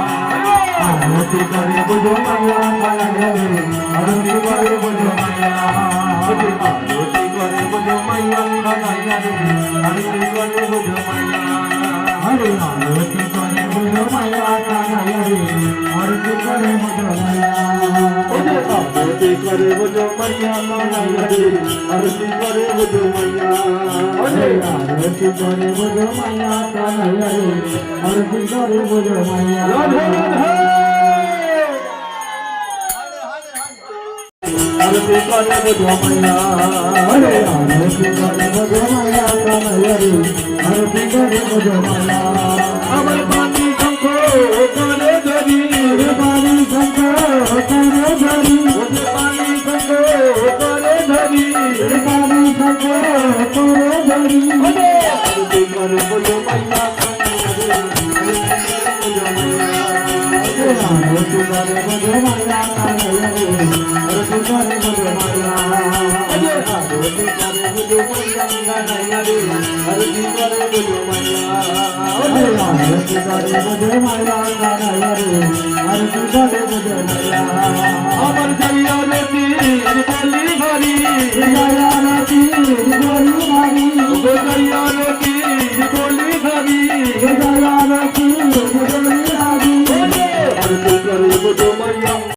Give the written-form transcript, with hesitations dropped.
आरती करे बुझो मैया आरती करे बुझो मैया आरती करे बुझो मैया आरती करे बुझो मैया हरे आरती करे बुझो मैया आरती करे बुझो मैया आरती करे बुझो मैया आरती करे बुझो मैया हरे आरती करे बुझो मैया आरती करे बुझो मैया आरती करे बुझो मैया हरे आरती करे बुझो मैया आरती करे बुझो मैया अमर पानी शंखो करे धरी पानी शंखो करे धरी पानी शंखो करे धरी पानी शंखो करे धरी आरती करे बुझो मैया आरती करे बुझो मैया आरती करे बुझो मैया आरती करे बुझो मैया आरती करे बुझो मैया आरती करे बुझो मैया आरती करे बुझो मैया अमर जया रे तीर बोली भरी जया रे तीर